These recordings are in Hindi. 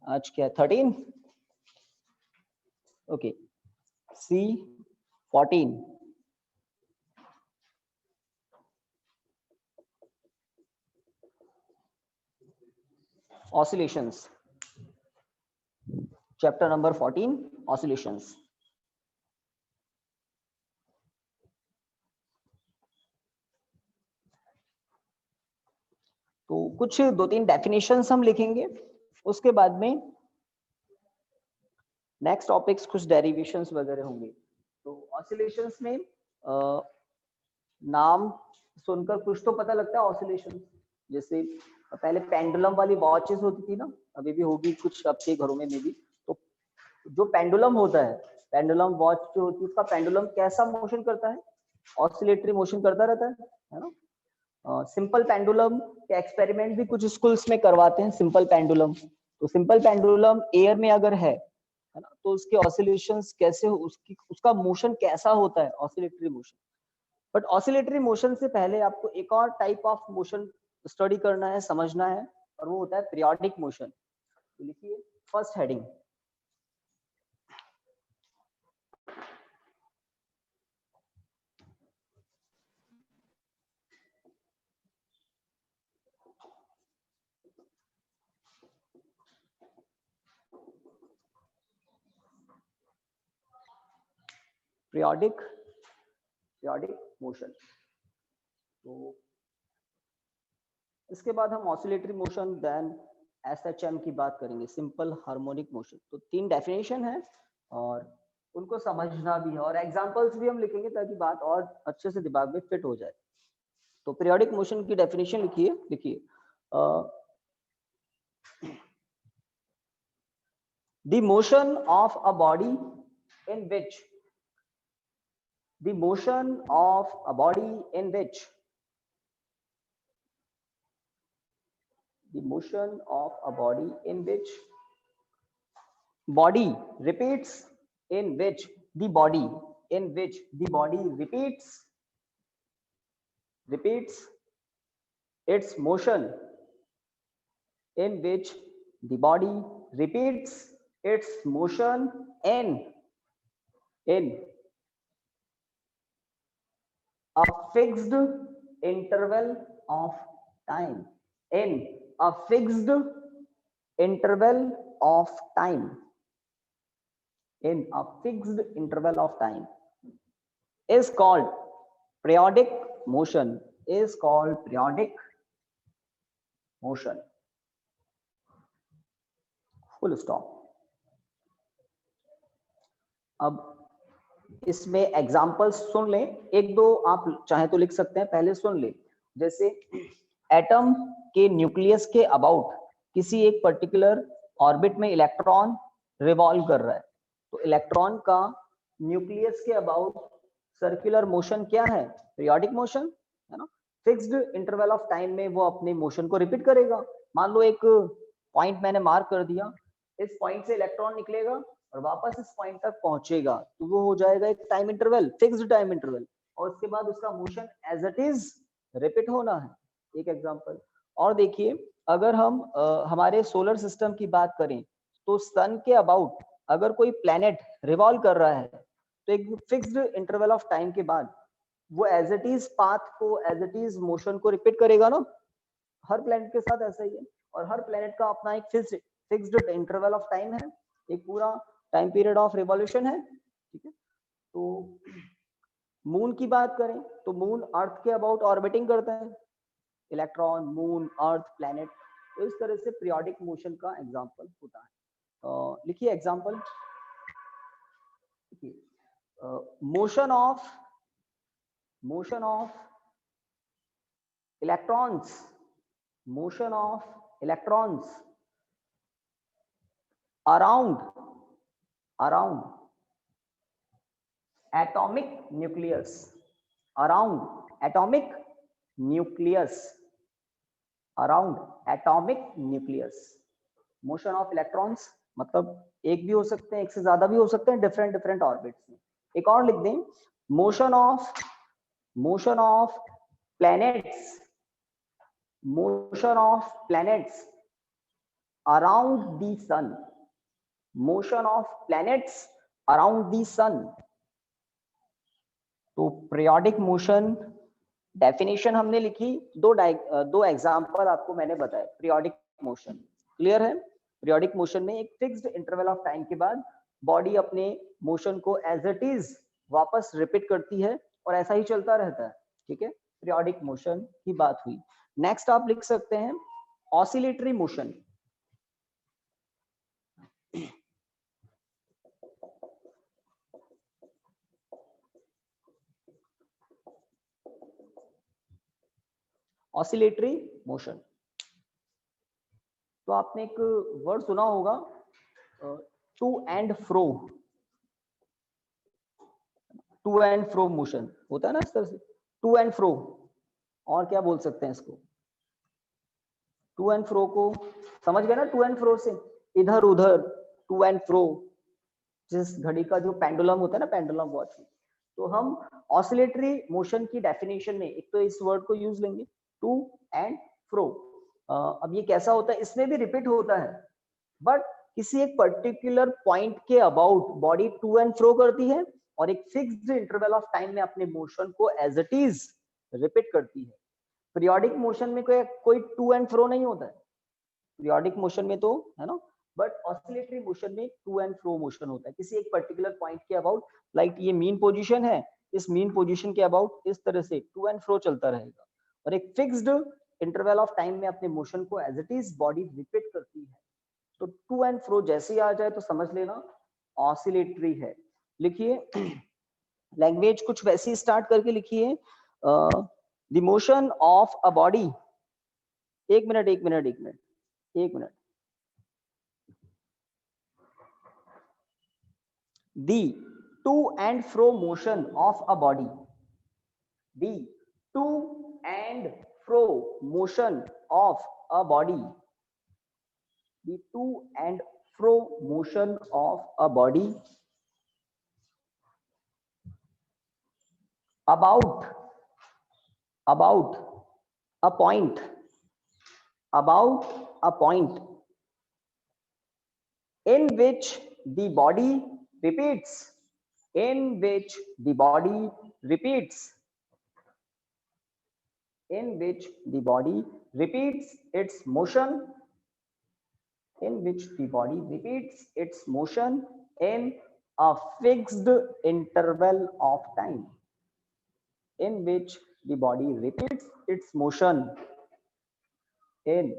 आज क्या 13? Okay, C14 oscillations, chapter number 14 oscillations. तो कुछ 2-3 डेफिनेशंस हम लिखेंगे, उसके बाद में नेक्स्ट टॉपिक्स कुछ डेरिवेशंस वगैरह होंगे। तो ऑसिलेशंस में नाम सुनकर कुछ तो पता लगता है ऑसिलेशन, जैसे पहले पेंडुलम वाली वॉचेस होती थी ना, अभी भी होगी कुछ आपके घरों में भी। तो जो पेंडुलम होता है, पेंडुलम वॉच जो होती है, उसका पेंडुलम कैसा मोशन करता है? ऑसिलेटरी मोशन करता रहता है ना। सिंपल पेंडुलम के एक्सपेरिमेंट भी कुछ स्कूल्स में करवाते हैं, सिंपल पेंडुलम। तो सिंपल पेंडुलम एयर में अगर है ना, तो उसके ऑसिलेशंस कैसे, उसका मोशन कैसा होता है, oscillatory motion. But oscillatory motion से पहले आपको एक और टाइप ऑफ मोशन स्टडी करना है, समझना है, और वो होता है पीरियोडिक मोशन। तो लिखिए फर्स्ट हेडिंग, पीरियोडिक मोशन। तो इसके बाद हम ऑसिलेटरी मोशन, देन एसएचएम की बात करेंगे, सिंपल हार्मोनिक मोशन। तो 3 डेफिनेशन है और उनको समझना भी है, और एग्जांपल्स भी हम लिखेंगे ताकि बात और अच्छे से दिमाग में फिट हो जाए। तो पीरियोडिक मोशन की डेफिनेशन लिखिए the motion of a body in which the motion of a body in which the motion of a body in which body repeats, in which the body repeats its motion, in which the body repeats its motion in a fixed interval of time, in a fixed interval of time, in a fixed interval of time, is called periodic motion, is called periodic motion, full stop. अब इसमें एग्जांपल्स सुन लें, एक दो आप चाहे तो लिख सकते हैं, पहले सुन लें। जैसे एटम के न्यूक्लियस के अबाउट किसी एक पर्टिकुलर ऑर्बिट में इलेक्ट्रॉन रिवॉल्व कर रहा है, तो इलेक्ट्रॉन का न्यूक्लियस के अबाउट सर्कुलर मोशन क्या है? पीरियोडिक मोशन, है ना। फिक्स्ड इंटरवल ऑफ टाइम में वो अपने मोशन को रिपीट करेगा। मान लो एक पॉइंट मैंने मार्क कर दिया, इस पॉइंट से इलेक्ट्रॉन निकलेगा और वापस इस पॉइंट तक पहुंचेगा, तो वो हो जाएगा एक time interval, fixed time interval, और उसके बाद उसका motion as it is repeat होना है। एक एग्जांपल और देखिए, अगर हम हमारे सोलर सिस्टम की बात करें, तो सन के अबाउट अगर कोई प्लेनेट रिवॉल्व कर रहा है, तो एक फिक्स्ड इंटरवल ऑफ टाइम के बाद वो एज इट इज पाथ को, एज इट इज मोशन को रिपीट करेगा ना। हर प्लेनेट के साथ ऐसा ही है, और हर प्लेनेट का अपना एक फिक्स्ड इंटरवल ऑफ टाइम है, एक पूरा टाइम पीरियड ऑफ रिवॉल्यूशन है, ठीक है। तो मून की बात करें, तो मून अर्थ के अबाउट ऑर्बिटिंग करता है, इलेक्ट्रॉन, मून, अर्थ, प्लैनेट। तो इस तरह से पीरियोडिक मोशन का एग्जांपल होता है। लिखिए example, motion of electrons, motion of electrons around atomic nucleus, around atomic nucleus, motion of electrons मतलब एक भी हो सकते हैं, एक से ज्यादा भी हो सकते हैं, डिफरेंट ऑर्बिट्स में। एक और लिख दें, motion of planets around the sun, motion of planets around the sun. तो पीरियोडिक मोशन डेफिनेशन हमने लिखी, दो एग्जांपल आपको मैंने बताया पीरियोडिक मोशन। क्लियर है? पीरियोडिक मोशन में एक फिक्स्ड इंटरवल ऑफ टाइम के बाद बॉडी अपने मोशन को एज इट इज वापस रिपीट करती है और ऐसा ही चलता रहता है। ठीक है, पीरियोडिक मोशन की बात हुई। नेक्स्ट आप लिख सकते हैं ऑसिलेटरी मोशन। ऑसिलेटरी मोशन, तो आपने एक वर्ड सुना होगा to and fro. To and fro motion होता है ना इस तरह से, टू एंड फ्रो। और क्या बोल सकते हैं इसको? टू एंड फ्रो को समझ गए ना? टू एंड फ्रो से इधर उधर, टू एंड फ्रो, जिस घड़ी का जो पेंडुलम होता है ना, पेंडुलम वॉच। तो हम ऑसिलेटरी मोशन की डेफिनेशन में एक तो इस वर्ड को यूज लेंगे, टू एंड फ्रो। अब ये कैसा होता है? इसमें भी रिपीट होता है, बट किसी एक पर्टिकुलर पॉइंट के about body to and fro करती है और एक फिक्स्ड इंटरवल ऑफ टाइम में अपने मोशन को एज इट इज रिपीट करती है। पीरियोडिक मोशन में कोई टू एंड फ्रो नहीं होता है पीरियोडिक मोशन में, तो है ना, बट ऑसिलेटरी मोशन में टू एंड फ्रो मोशन होता है किसी एक पर्टिकुलर पॉइंट के अबाउट। लाइक ये मीन पोजीशन है, इस मीन पोजीशन के अबाउट इस तरह से टू एंड फ्रो चलता रहेगा और एक फिक्स्ड इंटरवल ऑफ टाइम में अपने मोशन को as it is body repeat करती है। तो टू एंड फ्रो जैसे ही आ जाए तो समझ लेना ऑसिलेटरी है। लिखिए लैंग्वेज कुछ वैसी स्टार्ट करके लिखिए, the motion of a body. एक मिनट एक मिनट एक मिनट एक minute. The to and fro motion of a body. The to and fro motion of a body. The to and fro motion of a body about a point, about a point in which the body repeats, in which the body repeats, in which the body repeats its motion, in which the body repeats its motion in a fixed interval of time, in which the body repeats its motion in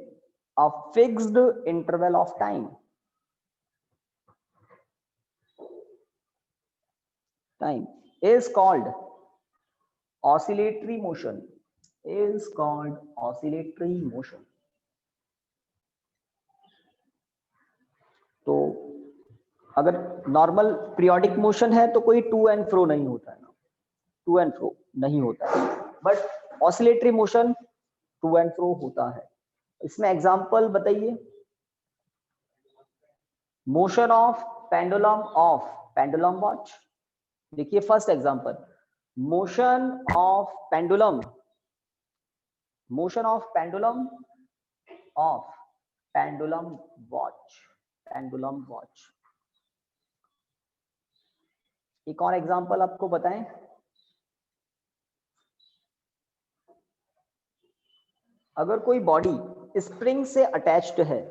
a fixed interval of time, is called oscillatory motion, is called oscillatory motion. तो अगर नॉर्मल पीरियोडिक मोशन है तो कोई टू एंड फ्रो नहीं होता है ना, टू एंड फ्रो नहीं होता है, but oscillatory motion to and fro होता है। इसमें एग्जांपल बताइए। Motion of pendulum watch. देखिए first example, motion of pendulum, motion of pendulum of pendulum watch, pendulum watch. एक और एग्जांपल आपको बताएं। अगर कोई बॉडी स्प्रिंग से अटैच्ड है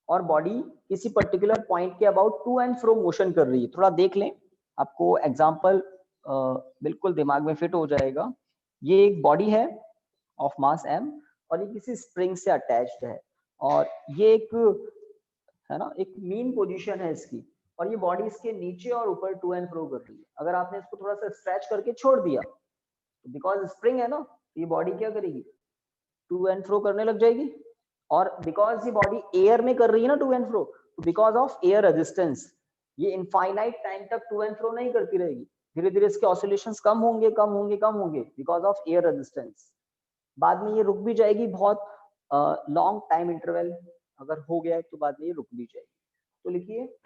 और बॉडी किसी पर्टिकुलर पॉइंट के about to and fro motion कर रही है, थोड़ा देख लें, आपको एग्जांपल बिल्कुल दिमाग में फिट हो जाएगा। ये एक बॉडी है ऑफ मास m और ये किसी स्प्रिंग से अटैच्ड है और ये एक है ना, एक मीन पोजीशन है इसकी, और ये बॉडी इसके नीचे और ऊपर टू एंड फ्रो कर रही है। अगर आपने इसको थोड़ा सा स्ट्रेच करके छोड़ दिया तो बिकॉज स्प्रिंग है ना, तो ये बॉडी क्या करेगी? टू एंड फ्रो करने लग जाएगी। और बिकॉज ये बॉडी एयर में कर रही है ना to and fro, because of air resistance ये इनफाइनाइट टाइम तक टू एंड फ्रो नहीं करती रहेगी, धीरे धीरे इसके ऑसिलेशंस कम होंगे कम होंगे कम होंगे बिकॉज ऑफ एयर रेजिस्टेंस। बाद में ये रुक भी जाएगी, बहुत लॉन्ग टाइम इंटरवल अगर हो गया है तो बाद में ये रुक भी जाएगी। तो लिखिए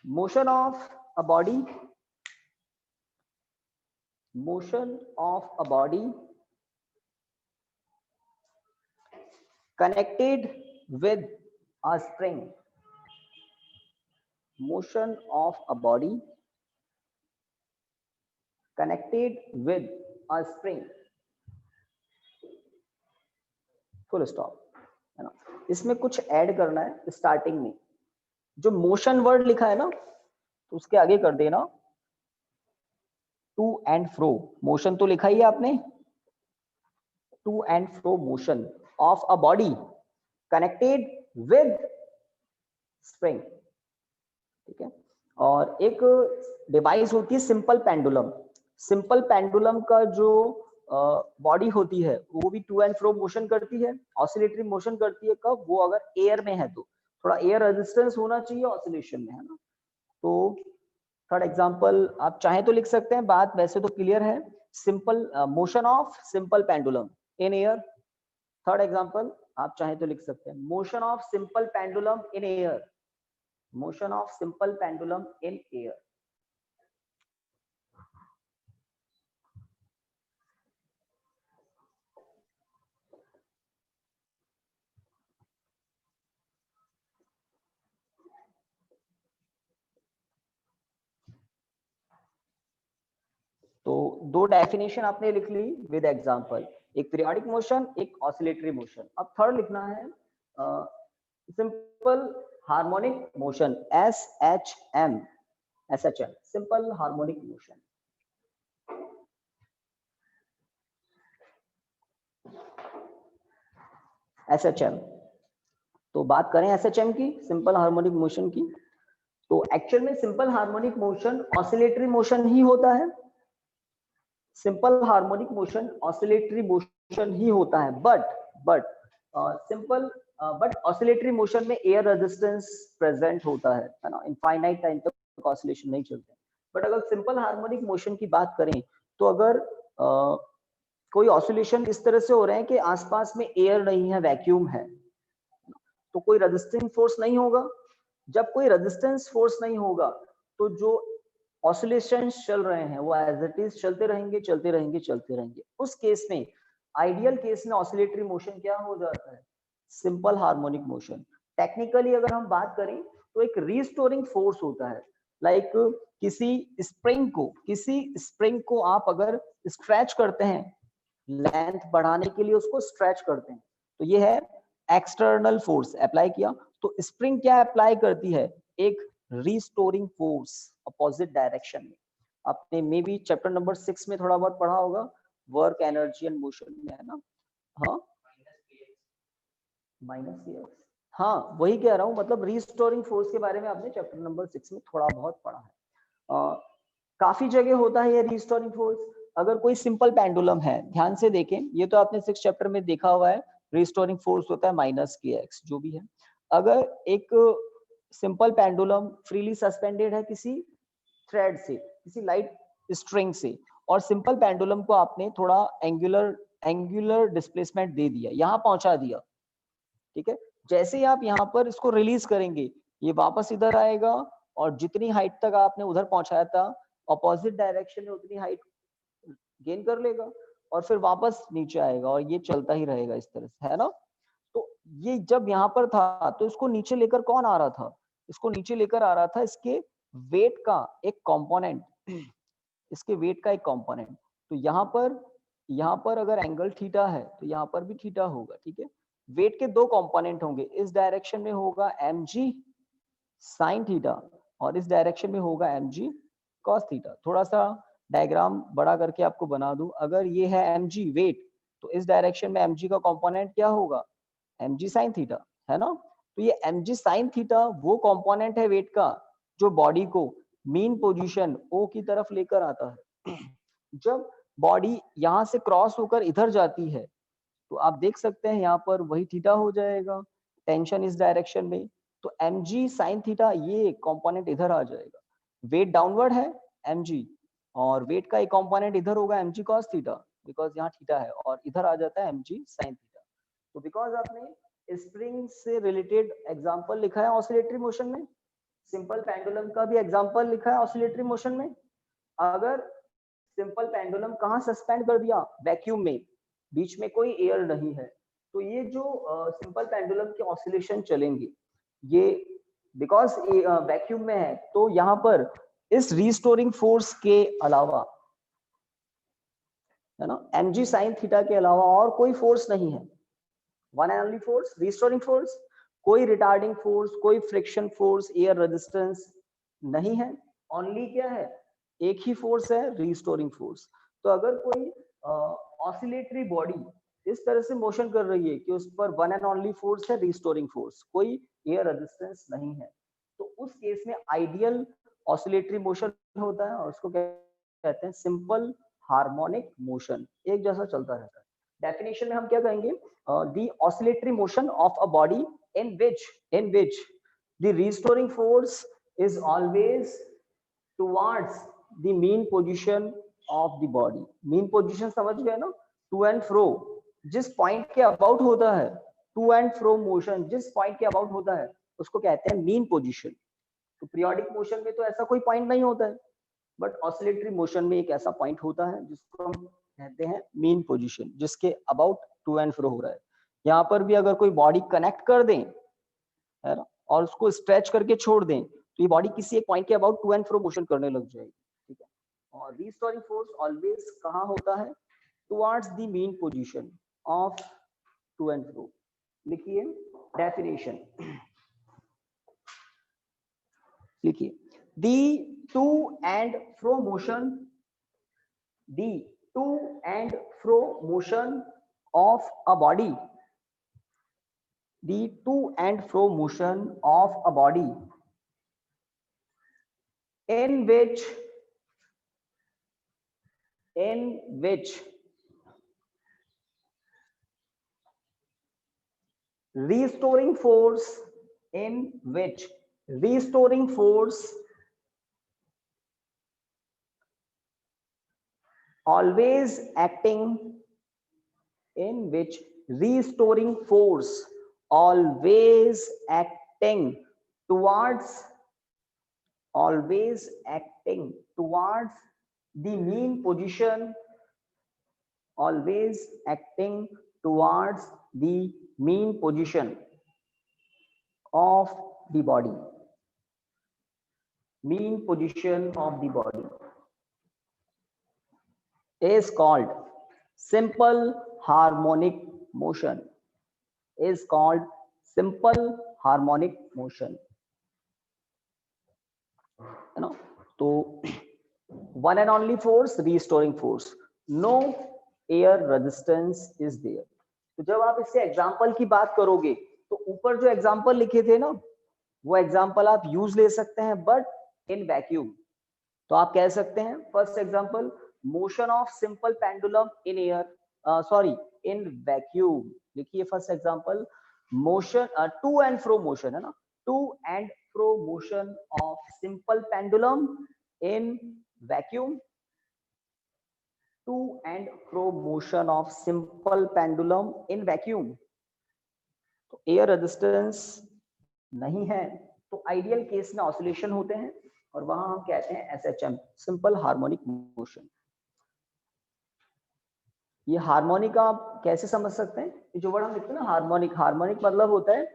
motion of a body, motion of a body connected with a spring, motion of a body connected with a spring, full stop, है ना। इसमें कुछ ऐड करना है स्टार्टिंग में, जो मोशन वर्ड लिखा है ना तो उसके आगे कर देना टू एंड फ्रो। मोशन तो लिखा ही है आपने, to and fro motion of a body connected with spring, ठीक है। और एक डिवाइस होती है सिंपल पेंडुलम। सिंपल पेंडुलम का जो बॉडी होती है वो भी टू एंड फ्रो मोशन करती है, ऑसिलेटरी मोशन करती है। कब? वो अगर एयर में है तो थोड़ा एयर रेजिस्टेंस होना चाहिए ऑसिलेशन में, है ना। तो थर्ड एग्जांपल आप चाहे तो लिख सकते हैं, बात वैसे तो क्लियर है। Simple motion of simple pendulum in air. Third example आप चाहे तो लिख सकते हैं, motion of simple pendulum in air, motion of simple pendulum in air. तो दो डेफिनेशन आपने लिख ली विद एग्जांपल, एक पीरियोडिक मोशन, एक ऑसिलेटरी मोशन। अब थर्ड लिखना है simple harmonic motion, SHM, SHM, simple harmonic motion. SHM, तो बात करें SHM की, सिंपल हार्मोनिक मोशन की, तो एक्चुअल में simple harmonic motion oscillatory motion ही होता है। Simple harmonic motion oscillatory motion ही होता है, but simple but oscillatory motion में एयर रेजिस्टेंस प्रेजेंट होता है ना, इनफाइनाइट टाइम तक ऑसिलेशन नहीं चलते। बट अगर सिंपल हार्मोनिक मोशन की बात करें तो अगर कोई ऑसिलेशन इस तरह से हो रहे हैं कि आसपास में एयर नहीं है, वैक्यूम है, तो कोई रेजिस्टिंग फोर्स नहीं होगा। जब कोई रेजिस्टेंस फोर्स नहीं होगा तो जो ऑसिलेशंस चल रहे हैं वो एज इट इज चलते रहेंगे, चलते रहेंगे, चलते रहेंगे। उस केस में, आइडियल केस में ऑसिलेटरी मोशन क्या हो जाता है? Simple harmonic motion. टेक्निकली अगर हम बात करें तो एक रीस्टोरिंग फोर्स होता है। लाइक किसी स्प्रिंग को आप अगर स्ट्रेच करते हैं, लेंथ बढ़ाने के लिए उसको स्ट्रेच करते हैं, तो ये है एक्सटर्नल फोर्स अप्लाई किया। तो स्प्रिंग क्या अप्लाई करती है? एक रिस्टोरिंग फोर्स अपोजिट डायरेक्शन में। आपने मे बी चैप्टर नंबर 6 में थोड़ा बहुत पढ़ा होगा, वर्क एनर्जी एंड मोशन में, है ना। हाँ, -kx, हाँ वही कह रहा हूँ, मतलब रिस्टोरिंग फोर्स के बारे में आपने चैप्टर नंबर 6 में थोड़ा बहुत पढ़ा है। काफी जगह होता है ये रिस्टोरिंग फोर्स। अगर कोई सिंपल पेंडुलम है, ध्यान से देखें, ये तो आपने 6 चैप्टर में देखा हुआ है, रिस्टोरिंग फोर्स होता है -kx, जो भी है। अगर एक सिंपल पेंडुलम फ्रीली सस्पेंडेड है किसी थ्रेड से, किसी लाइट स्ट्रिंग से, और सिंपल पेंडुलम को आपने थोड़ा एंगुलर डिस्प्लेसमेंट दे दिया, यहाँ पहुंचा दिया, ठीक है। जैसे ही आप यहाँ पर इसको रिलीज करेंगे, ये वापस इधर आएगा, और जितनी हाइट तक आपने उधर पहुंचाया था अपोजिट डायरेक्शन में उतनी हाइट गेन कर लेगा, और फिर वापस नीचे आएगा, और ये चलता ही रहेगा इस तरह से, है ना। तो ये जब यहाँ पर था तो इसको नीचे लेकर कौन आ रहा था? इसको नीचे लेकर आ रहा था इसके वेट का एक कंपोनेंट, इसके वेट का एक कंपोनेंट। तो यहाँ पर अगर एंगल थीटा है तो यहाँ पर भी थीटा होगा, ठीक है। वेट के दो कंपोनेंट होंगे, इस डायरेक्शन में होगा mg sin थीटा, और इस डायरेक्शन में होगा mg cos थीटा। थोड़ा सा डायग्राम बड़ा करके आपको बना दूं, अगर ये है mg वेट, तो इस डायरेक्शन में mg का कंपोनेंट क्या होगा? mg sin थीटा, है ना। तो ये mg sin थीटा वो कंपोनेंट है वेट का जो बॉडी को मीन पोजीशन O की तरफ लेकर आता है। जब बॉडी यहाँ से क्रॉस होकर इधर जाती है तो आप देख सकते हैं यहाँ पर वही थीटा हो जाएगा, टेंशन इस डायरेक्शन में, तो mg sin थीटा ये कंपोनेंट इधर आ जाएगा। वेट डाउनवर्ड है mg, और वेट का एक कंपोनेंट इधर होगा mg cos थीटा, बिकॉज यहाँ थीटा है, और इधर आ जाता है mg sin थीटा। तो बिकॉज आपने स्प्रिंग से रिलेटेड एग्जांपल लिखा है ऑसिलेटरी मोशन में, सिंपल पेंडुलम का भी एग्जांपल लिखा है ऑसिलेटरी मोशन में। अगर सिंपल पेंडुलम कहाँ सस्पेंड कर दिया? वैक्यूम में, बीच में कोई एयर नहीं है, तो ये जो सिंपल पेंडुलम के ऑसिलेशन चलेंगे, ये बिकॉज वैक्यूम में है, तो यहाँ पर इस रीस्टोरिंग फोर्स के अलावा, है ना, mg sin थीटा के अलावा और कोई फोर्स नहीं है। One and only force restoring force, कोई रिटार्डिंग फोर्स, कोई फ्रिक्शन फोर्स, एयर रेजिस्टेंस नहीं है। ओनली क्या है, एक ही फोर्स है, रीस्टोरिंग फोर्स। तो अगर कोई ऑसिलेटरी बॉडी इस तरह से मोशन कर रही है कि उस पर वन एंड ओनली फोर्स है, रीस्टोरिंग फोर्स, कोई एयर रेजिस्टेंस नहीं है, तो उस केस में आइडियल ऑसिलेटरी मोशन होता है और उसको कहते हैं सिंपल हार्मोनिक मोशन, एक जैसा चलता रहता है। डेफिनेशन में हम क्या कहेंगे, the oscillatory motion of a body in which the restoring force is always towards the mean position of the body। mean position समझ गए ना, to and fro, जिस पॉइंट के अबाउट होता है, टू एंड फ्रो मोशन जिस पॉइंट के अबाउट होता है उसको कहते हैं मीन पोजीशन। तो पीरियोडिक मोशन में तो ऐसा कोई पॉइंट नहीं होता है, बट ऑसिलेटरी मोशन में एक ऐसा पॉइंट होता है जिसको हम कहते हैं मीन पोजीशन, जिसके अबाउट टू एंड फ्रो हो रहा है। यहाँ पर भी अगर कोई बॉडी कनेक्ट कर दें, है ना, और उसको स्ट्रेच करके छोड़ दें, तो ये बॉडी किसी एक पॉइंट के about to and fro motion करने लग जाएगी, ठीक है। और रीस्टोरिंग फोर्स ऑलवेज कहाँ होता है, towards the mean position of to and fro. लिखिए डेफिनेशन, लिखिए the to and fro motion, the to and fro motion of a body, the to and fro motion of a body in which restoring force, in which restoring force always acting, in which restoring force always acting towards the mean position, always acting towards the mean position of the body, mean position of the body is called simple harmonic motion, is called simple harmonic motion, है ना। तो one and only force restoring force, no air resistance is there. तो जब आप इससे एग्जांपल की बात करोगे तो ऊपर जो एग्जांपल लिखे थे ना, वो एग्जांपल आप यूज ले सकते हैं, बट इन वैक्यूम। तो आप कह सकते हैं first example, motion of simple pendulum in air, sorry in vacuum. लिखिए first example, motion to and fro motion, है ना, to and fro motion of simple pendulum in vacuum, to and fro motion of simple pendulum in vacuum. तो एयर रेजिस्टेंस नहीं है, तो आइडियल केस में ऑसिलेशन होते हैं और वहां हम कहते हैं एसएचएम, सिंपल हार्मोनिक मोशन। ये हार्मोनिक आप कैसे समझ सकते हैं, जो वर्ड हम लिखते हैं ना हार्मोनिक, हार्मोनिक मतलब होता है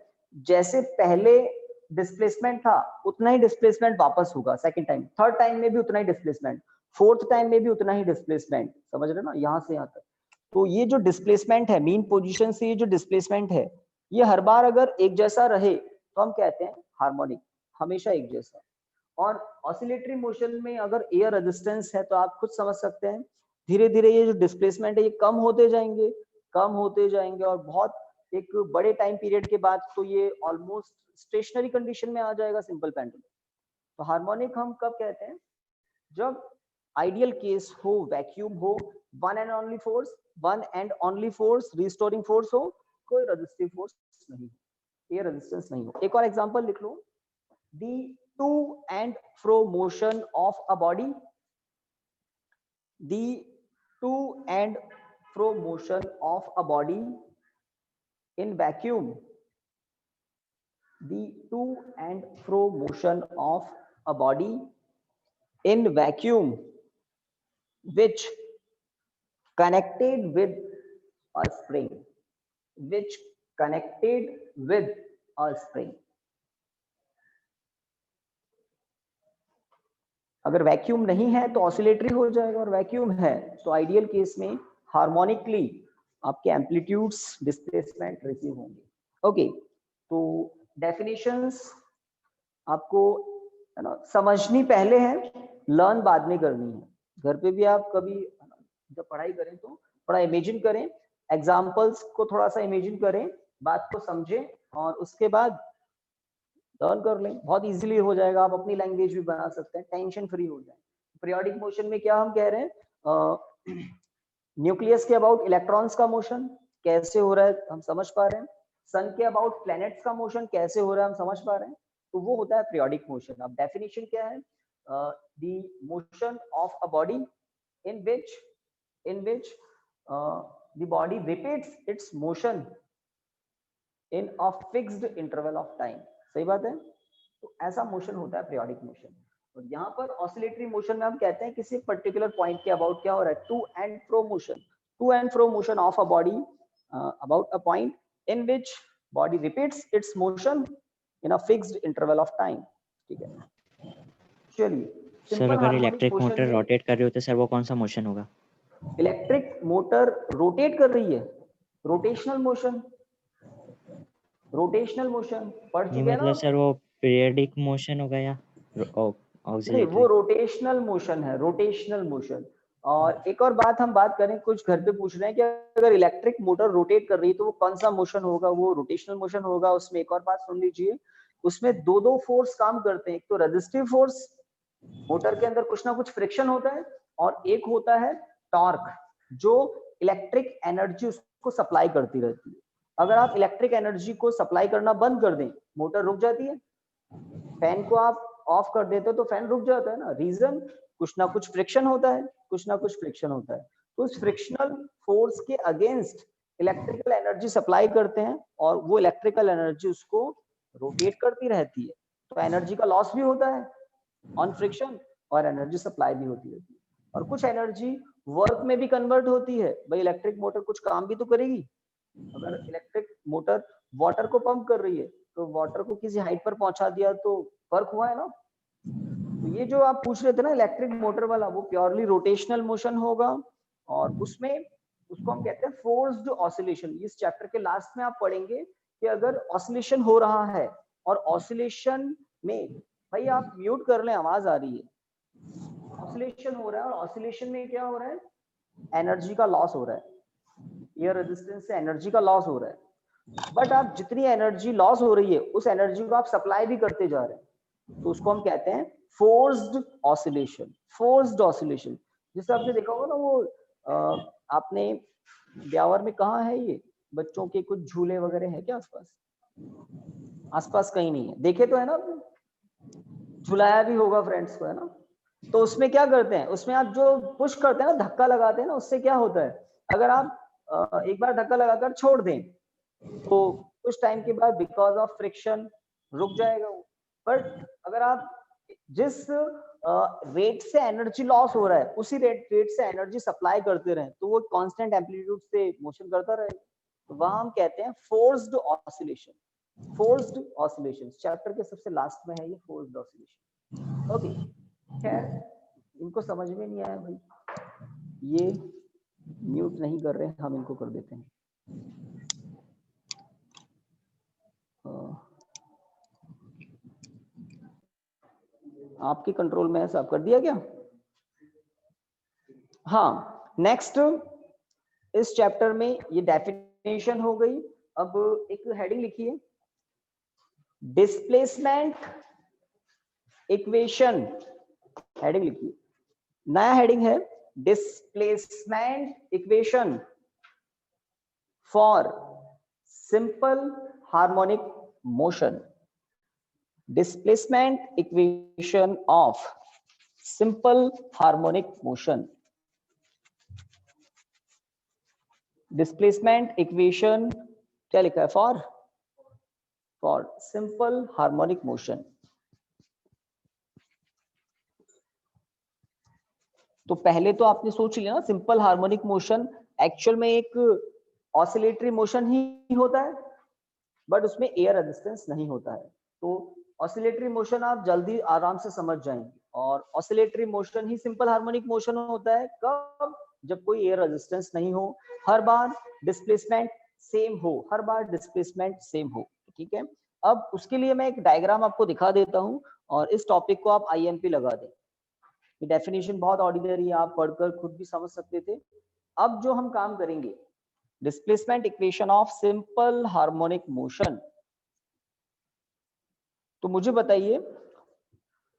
जैसे पहले डिस्प्लेसमेंट था उतना ही डिस्प्लेसमेंट वापस होगा सेकंड टाइम, थर्ड टाइम में भी उतना ही डिस्प्लेसमेंट, फोर्थ टाइम में भी उतना ही डिस्प्लेसमेंट, समझ रहे हो ना, यहाँ से यहाँ तक। तो ये जो डिस्प्लेसमेंट है मीन पोजीशन से, ये जो डिस्प्लेसमेंट है, ये हर बार अगर एक जैसा रहे तो हम कहते हैं हार्मोनिक, हमेशा एक जैसा। और ऑसिलेटरी मोशन में अगर एयर रेजिस्टेंस है तो आप खुद समझ सकते हैं धीरे धीरे ये जो डिस्प्लेसमेंट है ये कम होते जाएंगे, कम होते जाएंगे, और बहुत एक बड़े टाइम पीरियड के बाद तो ये ऑलमोस्ट स्टेशनरी कंडीशन में आ जाएगा सिंपल पेंडुलम। तो हार्मोनिक हम कब कहते हैं, जब आइडियल केस हो, वैक्यूम हो, one and only force, one and only force restoring force हो, कोई रेजिस्टिव फोर्स नहीं, एयर रेजिस्टेंस नहीं हो। एक और एग्जांपल लिख लो, the to and fro motion of a body, the to and fro motion of a body in vacuum, the to and fro motion of a body in vacuum which connected with a spring, which connected with a spring, अगर वैक्यूम नहीं है तो ऑसिलेटरी हो जाएगा, और वैक्यूम है तो आइडियल केस में हार्मोनिकली आपके एम्पलीट्यूड्स डिस्प्लेसमेंट रिसीव होंगे। ओके, तो डेफिनेशंस आपको है ना समझनी पहले है, लर्न बाद में करनी है। घर पे भी आप कभी जब पढ़ाई करें तो थोड़ा इमेजिन करें, एग्जाम्पल्स को थोड़ा सा इमेजिन करें, बात को समझें और उसके बाद लर्न कर लें, बहुत इजीली हो जाएगा। आप अपनी लैंग्वेज भी बना सकते हैं, टेंशन फ्री हो जाए। पीरियोडिक मोशन में क्या हम कह रहे हैं, न्यूक्लियस के अबाउट इलेक्ट्रॉन्स का मोशन कैसे हो रहा है हम समझ पा रहे हैं, सन के अबाउट प्लैनेट्स का मोशन कैसे हो रहा है हम समझ पा रहे हैं, तो वो होता है पीरियोडिक मोशन। अब डेफिनेशन क्या है, the motion of a body in which the body repeats its motion in a fixed interval of time। सही बात है, तो ऐसा मोशन होता है पीरियोडिक मोशन। और यहाँ पर ऑसिलेटरी मोशन में हम कहते हैं किसी पर्टिकुलर पॉइंट के अबाउट क्या हो रहा है, to and fro motion of a body about a point in which body repeats its motion in a fixed interval of time. ठीक है, चलिए सर सिंपल अगर हार्मोनिक इलेक्ट्रिक मोशन मोटर में रोटेट कर रही हो तो सर वो कौन सा मोशन होगा? इलेक्ट्रिक मोटर रोटेट कर रही है, रोटेशनल मोशन, रोटेशनल मोशन पढ़ नहीं चुके हैं ना मतलब आप? सर वो पीरियडिक मोशन होगा या नहीं, वो ऑक्सिलेटरी? रोटेशनल मोशन है, रोटेशनल मोशन। और एक और बात हम बात करें, कुछ घर पे पूछ रहे हैं कि अगर इलेक्ट्रिक मोटर रोटेट कर रही है तो वो कौन सा मोशन होगा, वो रोटेशनल मोशन होगा। उसमें एक और बात सुन लीजिए, उसमें दो दो फोर्स काम करते हैं, एक तो रेजिस्टिव फोर्स, मोटर के अंदर कुछ ना कुछ फ्रिक्शन होता है, और एक होता है टॉर्क जो इलेक्ट्रिक एनर्जी उसको सप्लाई करती रहती है। अगर आप इलेक्ट्रिक एनर्जी को सप्लाई करना बंद कर दें, मोटर रुक जाती है। फैन को आप ऑफ कर देते हो तो फैन रुक जाता है ना, रीजन कुछ ना कुछ फ्रिक्शन होता है, कुछ ना कुछ फ्रिक्शन होता है। तो उस फ्रिक्शनल फोर्स के अगेंस्ट इलेक्ट्रिकल एनर्जी सप्लाई करते हैं, और वो इलेक्ट्रिकल एनर्जी उसको रोटेट करती रहती है। तो एनर्जी का लॉस भी होता है ऑन फ्रिक्शन, और एनर्जी सप्लाई भी होती रहती है, और कुछ एनर्जी वर्क में भी कन्वर्ट होती है। भाई इलेक्ट्रिक मोटर कुछ काम भी तो करेगी। अगर इलेक्ट्रिक मोटर वाटर को पंप कर रही है तो वाटर को किसी हाइट पर पहुंचा दिया तो वर्क हुआ है ना। तो ये जो आप पूछ रहे थे ना इलेक्ट्रिक मोटर वाला, वो प्योरली रोटेशनल मोशन होगा, और उसमें उसको हम कहते हैं फोर्स्ड ऑसिलेशन। इस चैप्टर के लास्ट में आप पढ़ेंगे कि अगर ऑसिलेशन हो रहा है, और ऑसिलेशन में, भाई आप म्यूट कर लें, आवाज आ रही है, ऑसिलेशन हो रहा है, और ऑसिलेशन में क्या हो रहा है, एनर्जी का लॉस हो रहा है, एयर रेजिस्टेंस से एनर्जी का लॉस हो रहा है। बट आप जितनी एनर्जी लॉस हो रही है उस एनर्जी को आप सप्लाई भी करते जा रहे हैं, तो उसको हम कहते हैं फोर्स्ड ऑसिलेशन। फोर्स्ड ऑसिलेशन, जैसे आपने देखा होगा ना वो आपने ब्यावर में कहा है ये, बच्चों के कुछ झूले वगैरह है क्या आसपास? आसपास कहीं नहीं है, देखे तो है ना आपने, झुलाया भी होगा फ्रेंड्स को, है ना? तो उसमें क्या करते हैं, उसमें आप जो पुश करते हैं ना, धक्का लगाते हैं ना, उससे क्या होता है, अगर आप एक बार धक्का लगाकर छोड़ दें तो कुछ टाइम के बाद बिकॉज ऑफ फ्रिक्शन रुक जाएगा वो। बट अगर आप जिस रेट से एनर्जी लॉस हो रहा है उसी रेट से एनर्जी सप्लाई करते रहे तो वो कांस्टेंट एम्पलीट्यूड से मोशन करता रहेगा। तो वहां हम कहते हैं forced oscillation. Forced oscillation chapter के सबसे लास्ट में है ये फोर्स्ड ऑसिलेशन। ओके, खैर इनको समझ में नहीं आया भाई, ये म्यूट नहीं कर रहे, हम इनको कर देते हैं। आपके कंट्रोल में है, साफ कर दिया क्या? हाँ, नेक्स्ट इस चैप्टर में ये डेफिनेशन हो गई। अब एक हेडिंग लिखिए, डिस्प्लेसमेंट इक्वेशन, हेडिंग लिखिए, नया हेडिंग है displacement equation for simple harmonic motion. Displacement equation of simple harmonic motion. Displacement equation क्या लिखा है, फॉर सिंपल हार्मोनिक मोशन। तो पहले तो आपने सोच लिया ना, सिंपल हार्मोनिक मोशन एक्चुअल में एक ऑसिलेटरी मोशन ही होता है, बट उसमें एयर रेजिस्टेंस नहीं होता है। तो ऑसिलेटरी मोशन आप जल्दी आराम से समझ जाएंगे। और ऑसिलेटरी मोशन ही सिंपल हार्मोनिक मोशन होता है कब, जब कोई एयर रेजिस्टेंस नहीं हो, हर बार डिस्प्लेसमेंट सेम हो, हर बार डिस्प्लेसमेंट सेम हो। ठीक है, अब उसके लिए मैं एक डायग्राम आपको दिखा देता हूं और इस टॉपिक को आप आईएमपी लगा दें। ये डेफिनेशन बहुत ऑर्डिनरी है, आप पढ़कर खुद भी समझ सकते थे। अब जो हम काम करेंगे, displacement equation of simple harmonic motion. तो मुझे बताइए,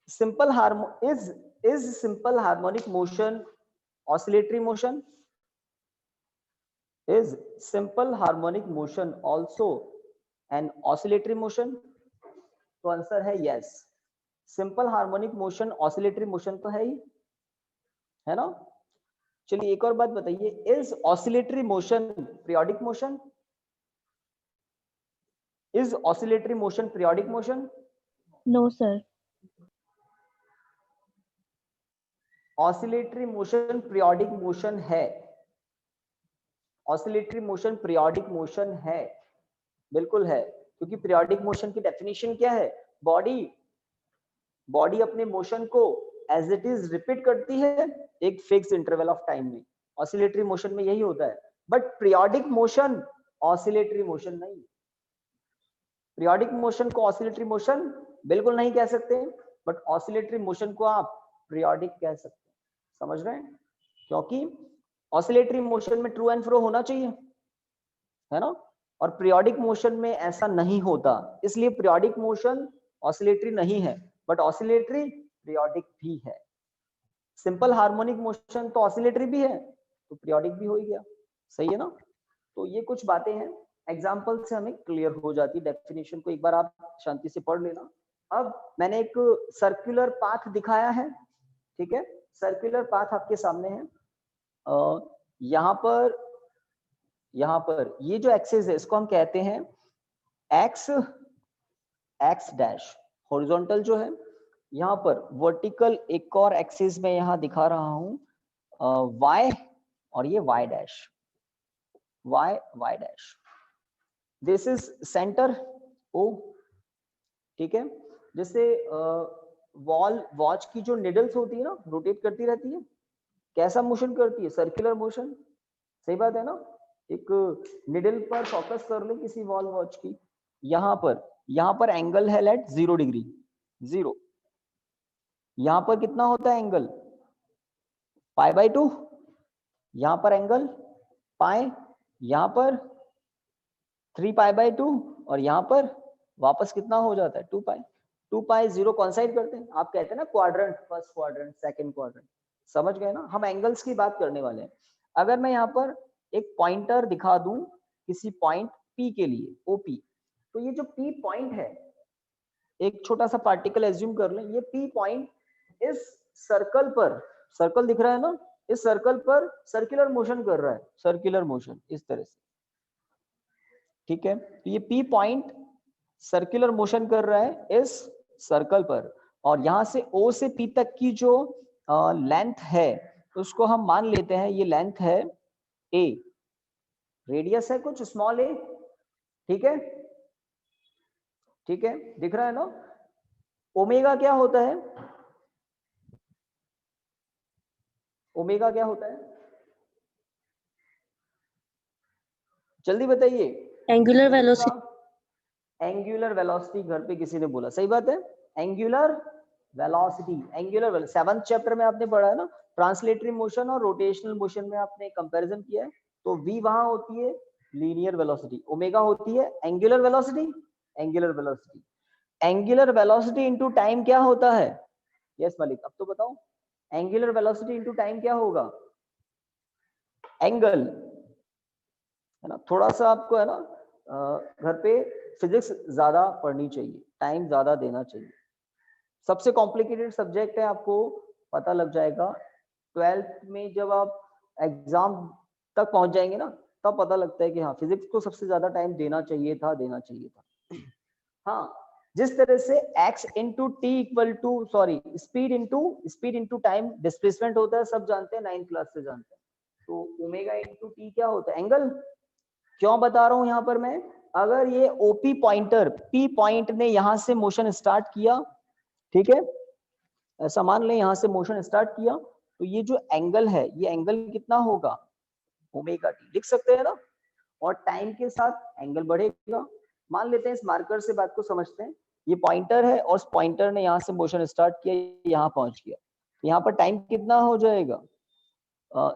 simple is simple harmonic motion oscillatory motion? Is simple harmonic motion also an oscillatory motion? तो आंसर है yes, simple harmonic motion oscillatory motion तो है ही, है ना। चलिए एक और बात बताइए, is oscillatory motion periodic motion? Is oscillatory motion periodic motion? No sir. Oscillatory motion periodic motion है, ऑसिलेटरी मोशन पीरियोडिक मोशन है, बिल्कुल है, क्योंकि पीरियोडिक मोशन की डेफिनेशन क्या है, बॉडी अपने मोशन को एज इट इज रिपीट करती है एक फिक्स इंटरवल ऑफ टाइम में। ऑसिलेटरी मोशन में यही होता है, but periodic motion oscillatory motion नहीं। पीरियोडिक मोशन को ऑसिलेटरी मोशन बिल्कुल नहीं कह सकते, बट ऑसिलेटरी मोशन को आप पीरियोडिक कह सकते हैं। समझ रहे हैं, क्योंकि ऑसिलेटरी मोशन में ट्रू एंड फ्रो होना चाहिए, है ना, और पीरियोडिक मोशन में ऐसा नहीं होता, इसलिए पीरियोडिक मोशन ऑसिलेटरी नहीं है, बट ऑसिलेटरी पीरियोडिक भी है। सिंपल हार्मोनिक मोशन तो ऑसिलेटरी भी है तो पीरियोडिक भी हो ही गया, सही है ना। तो ये कुछ बातें हैं, एग्जांपल से हमें क्लियर हो जाती, डेफिनेशन को एक बार आप शांति से पढ़ लेना। अब मैंने एक सर्कुलर पाथ दिखाया है, ठीक है, सर्कुलर पाथ आपके सामने है। यहाँ पर ये जो एक्सिस है इसको हम कहते हैं एक्स डैश, हॉरिजॉन्टल जो है, यहाँ पर वर्टिकल एक और एक्सिस में यहाँ दिखा रहा हूं वाई, और ये Y dash, Y dash, this is centre O. ठीक है, जैसे वॉच की जो निडल्स होती है ना, रोटेट करती रहती है, कैसा मोशन करती है, सर्कुलर मोशन, सही बात है ना। एक निडल पर फोकस कर ले किसी वॉच की, यहाँ पर एंगल है लेट 0 डिग्री, 0, यहाँ पर कितना होता है एंगल, π/2, यहाँ पर एंगल पाई, यहाँ पर 3π/2, और यहाँ पर वापस कितना हो जाता है 2π। 2π 0 कॉन्साइड करते हैं, आप कहते हैं ना quadrant, first quadrant, second quadrant, समझ गए ना। हम एंगल्स की बात करने वाले हैं। अगर मैं यहाँ पर एक पॉइंटर दिखा दूं किसी पॉइंट P के लिए, OP, तो ये जो P पॉइंट है, एक छोटा सा पार्टिकल एज्यूम कर लें, ये P पॉइंट इस सर्कल पर, सर्कल दिख रहा है ना, इस सर्कल पर सर्कुलर मोशन कर रहा है, सर्कुलर मोशन इस तरह से, ठीक है। तो ये P पॉइंट सर्कुलर मोशन कर रहा है इस सर्कल पर, और यहां से O से P तक की जो लेंथ है उसको हम मान लेते हैं, ये लेंथ है A, रेडियस है कुछ स्मॉल a, ठीक है, ठीक है, दिख रहा है ना। ओमेगा क्या होता है, ओमेगा क्या होता है, जल्दी बताइए। Angular velocity. एंगुलर वेलोसिटी घर पे किसी ने बोला, सही बात है, angular velocity, angular 7th chapter में आपने पढ़ा है ना, ट्रांसलेटरी मोशन और रोटेशनल मोशन में आपने कंपैरिजन किया है। तो v वहां होती है लीनियर वेलोसिटी, ओमेगा होती है angular velocity, angular velocity, angular velocity into time क्या होता है, यस मलिक अब तो बताओ, एंगुलर वेलोसिटी इनटू टाइम क्या होगा, एंगल, है ना। थोड़ा सा आपको है ना घर पे फिजिक्स ज्यादा पढ़नी चाहिए, टाइम ज्यादा देना चाहिए, सबसे कॉम्प्लिकेटेड सब्जेक्ट है, आपको पता लग जाएगा 12th में जब आप एग्जाम तक पहुंच जाएंगे ना, तब पता लगता है कि हाँ फिजिक्स को सबसे ज्यादा टाइम देना चाहिए था। हाँ, जिस तरह से x into T equal to sorry speed into time displacement होता है, सब जानते हैं, 9th क्लास से जानते हैं। तो ओमेगा इंटू टी क्या होता है, एंगल। क्यों बता रहा हूं यहाँ पर मैं, अगर ये ओपी पॉइंटर P पॉइंट ने यहां से मोशन स्टार्ट किया, ठीक है, ऐसा मान लें यहाँ से मोशन स्टार्ट किया, तो ये जो एंगल है, ये एंगल कितना होगा, ओमेगा टी लिख सकते हैं ना, और टाइम के साथ एंगल बढ़ेगा। मान लेते हैं इस मार्कर से बात को समझते हैं, ये पॉइंटर है और पॉइंटर ने यहाँ से मोशन स्टार्ट किया, यहाँ पहुंच गया, यहाँ पर टाइम कितना हो जाएगा,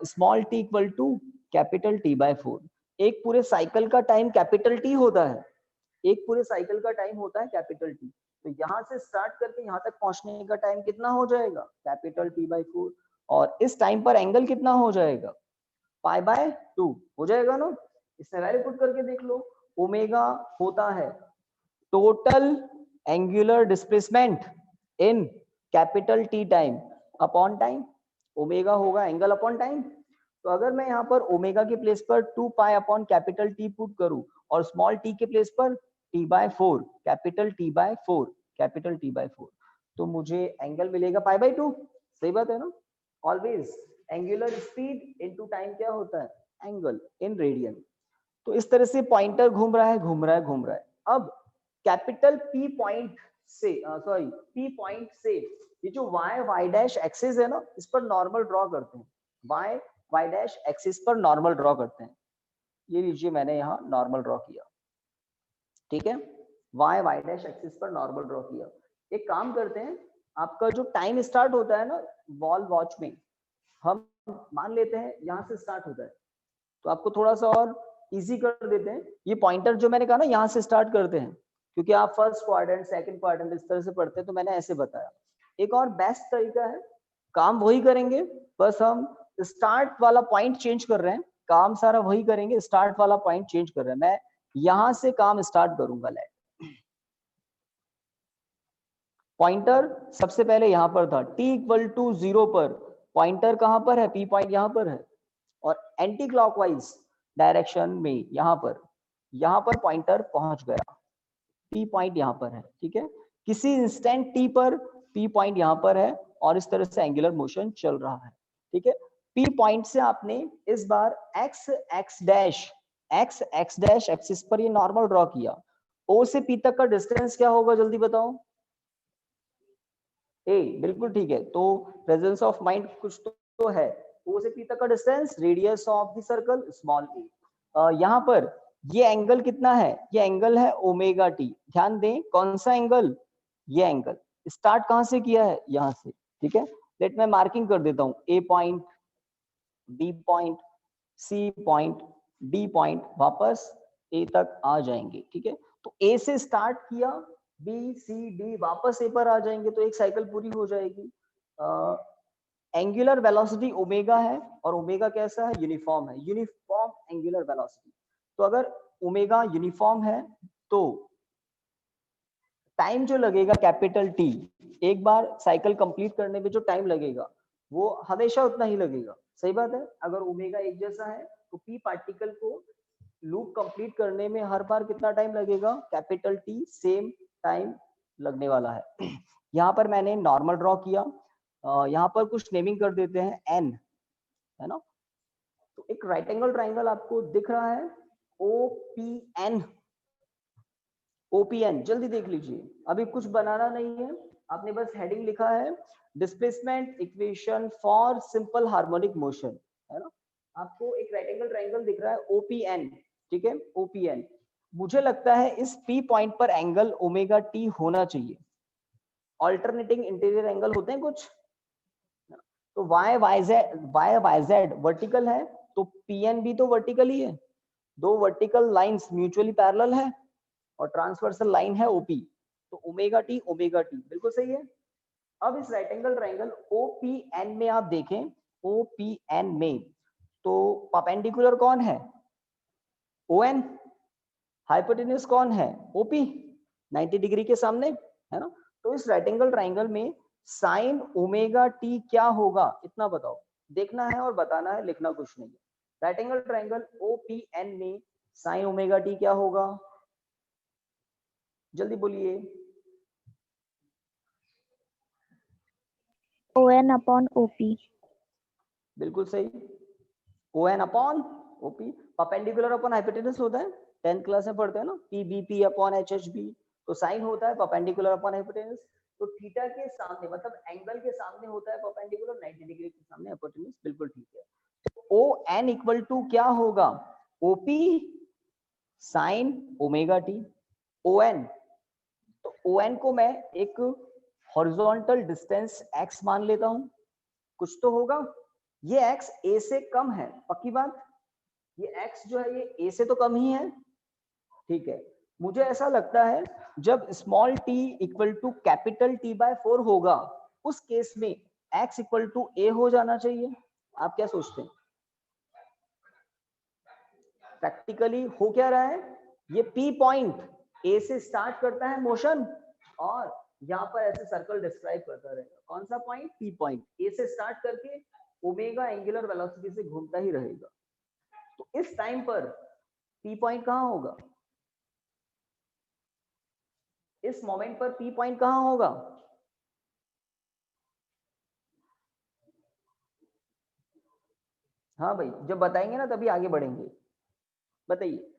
small T equal to capital T by 4। एक पूरे साइकिल का टाइम कैपिटल टी होता है, एक पूरे साइकिल का टाइम होता है कैपिटल टी, तो यहाँ से स्टार्ट करके यहाँ तक पहुंचने का टाइम कितना हो जाएगा, कैपिटल टी बाय 4, और इस टाइम पर एंगल कितना हो जाएगा, पाई बाय 2 हो जाएगा ना। इससे वैल्यू पुट करके देख लो, ओमेगा होता है total angular displacement in capital T time upon time, omega होगा एंगल अपॉन टाइम। तो अगर मैं यहाँ पर ओमेगा के प्लेस पर 2 pi upon capital T put करूं और स्मॉल टी के प्लेस पर T by 4, capital T by 4, capital T by 4, तो मुझे एंगल मिलेगा पाई बाय 2। सही बात है ना। Always angular speed into time क्या होता है, एंगल इन रेडियन। तो इस तरह से पॉइंटर घूम रहा है घूम रहा है घूम रहा है। अब कैपिटल पी पॉइंट से सॉरी पी पॉइंट से ये जो वाई डैश एक्सिस है ना, इस पर नॉर्मल ड्रॉ करते हैं, वाई डैश एक्सिस पर नॉर्मल ड्रॉ करते हैं। ये लीजिए मैंने यहाँ नॉर्मल ड्रॉ किया, ठीक है, वाई डैश एक्सिस पर नॉर्मल ड्रॉ किया। एक काम करते हैं, आपका जो टाइम स्टार्ट होता है ना वॉल वॉच में, हम मान लेते हैं यहाँ से स्टार्ट होता है, तो आपको थोड़ा सा और इजी कर देते हैं। ये पॉइंटर जो मैंने कहा ना यहाँ से स्टार्ट करते हैं, क्योंकि आप फर्स्ट क्वाड्रेंट सेकंड क्वाड्रेंट इस तरह से पढ़ते हैं, तो मैंने ऐसे बताया। एक और बेस्ट तरीका है, काम वही करेंगे, बस हम स्टार्ट वाला पॉइंट चेंज कर रहे हैं, काम सारा वही करेंगे, स्टार्ट वाला पॉइंट चेंज कर रहे हैं। मैं यहां से काम स्टार्ट करूंगा, लेट पॉइंटर सबसे पहले यहां पर था, t इक्वल टू 0 पर पॉइंटर कहां पर है, p पॉइंट यहां पर है, और एंटी क्लॉकवाइज डायरेक्शन में यहां पर पॉइंटर पहुंच गया, p पॉइंट यहां पर है, ठीक है। किसी इंस्टेंट t पर p पॉइंट यहां पर है और इस तरह से एंगुलर मोशन चल रहा है, ठीक है। p पॉइंट से आपने इस बार x डैश एक्सिस पर ये नॉर्मल ड्रॉ किया। o से p तक का डिस्टेंस क्या होगा, जल्दी बताओ। ए, बिल्कुल ठीक है, तो प्रेजेंस ऑफ माइंड कुछ तो है। o से p तक का distance, radius of the circle small a। यहाँ पर ये एंगल कितना है, ये एंगल है ओमेगा टी। ध्यान दें कौन सा एंगल, ये एंगल स्टार्ट कहां से किया है, यहाँ से, ठीक है। लेट मैं मार्किंग कर देता हूँ, A point, B point, C point, D point, वापस ए तक आ जाएंगे, ठीक है। तो ए से स्टार्ट किया, बी सी डी वापस ए पर आ जाएंगे, तो एक साइकिल पूरी हो जाएगी। एंगुलर वेलोसिटी ओमेगा है, और ओमेगा कैसा है, यूनिफॉर्म है, यूनिफॉर्म एंगुलर वेलोसिटी। तो अगर ओमेगा यूनिफॉर्म है तो टाइम जो लगेगा कैपिटल टी, एक बार साइकिल कंप्लीट करने में जो टाइम लगेगा वो हमेशा उतना ही लगेगा। सही बात है। अगर ओमेगा एक जैसा है तो पी पार्टिकल को लूप कंप्लीट करने में हर बार कितना टाइम लगेगा, कैपिटल टी सेम टाइम लगने वाला है। यहाँ पर मैंने नॉर्मल ड्रॉ किया, यहाँ पर कुछ नेमिंग कर देते हैं, एन है ना। तो एक राइट एंगल ट्राइंगल आपको दिख रहा है, ओपीएन, ओपीएन जल्दी देख लीजिए, अभी कुछ बनाना नहीं है, आपने बस हेडिंग लिखा है, displacement equation for simple harmonic motion, है ना। आपको एक राइट एंगल ट्राइंगल दिख रहा है, ओपीएन, ठीक है, ओपीएन। मुझे लगता है इस पी पॉइंट पर एंगल ओमेगा टी होना चाहिए। ऑल्टरनेटिंग इंटीरियर एंगल होते हैं कुछ, तो वाई जेड वर्टिकल है, तो पीएन भी तो वर्टिकल ही है, दो वर्टिकल लाइंस म्यूचुअली पैरेलल है, और ट्रांसवर्सल लाइन है ओपी, तो ओमेगा टी बिल्कुल सही है। अब इस राइट एंगल ट्राइंगल ओपीएन में आप देखें, ओपीएन में तो परपेंडिकुलर कौन है, ओएन, हाइपोटेन्यूज कौन है, ओपी, 90 डिग्री के सामने, है ना। तो इस राइट एंगल ट्राइंगल में साइन ओमेगा टी क्या होगा, इतना बताओ, देखना है और बताना है, लिखना कुछ नहीं है। राइट एंगल ट्राइंगल ओपीएन में साइन ओमेगा टी क्या होगा, जल्दी बोलिए। ON upon OP. बिल्कुल सही, ON upon OP, perpendicular upon hypotenuse होता है, 10th क्लास में पढ़ते हैं ना, PBP अपॉन HHB, तो साइन होता है परपेंडिकुलर अपॉन हाइपोटेन्यूज। तो थीटा के सामने मतलब एंगल के सामने होता है परपेंडिकुलर 90 डिग्री के सामने हाइपोटेन्यूज, बिल्कुल ठीक है। तो ओ एन इक्वल टू क्या होगा, OP sine omega T, O N. तो ओ एन को मैं एक हॉरिजॉन्टल डिस्टेंस x मान लेता हूं, कुछ तो होगा, ये x a से कम है, पक्की बात, ये x जो है ये a से तो कम ही है, ठीक है। मुझे ऐसा लगता है जब small t equal to capital T by 4 होगा, उस केस में x इक्वल टू a हो जाना चाहिए। आप क्या सोचते हैं, प्रैक्टिकली हो क्या रहा है, ये P पॉइंट A से स्टार्ट करता है मोशन और यहाँ पर ऐसे सर्कल डिस्क्राइब करता रहेगा, कौन सा पॉइंट, P पॉइंट A से स्टार्ट करके ओमेगा एंगुलर वेलोसिटी से घूमता ही रहेगा। तो इस टाइम पर P पॉइंट कहाँ होगा, इस मोमेंट पर P पॉइंट कहाँ होगा, हाँ भाई जब बताएंगे ना तभी आगे बढ़ेंगे, बताइए।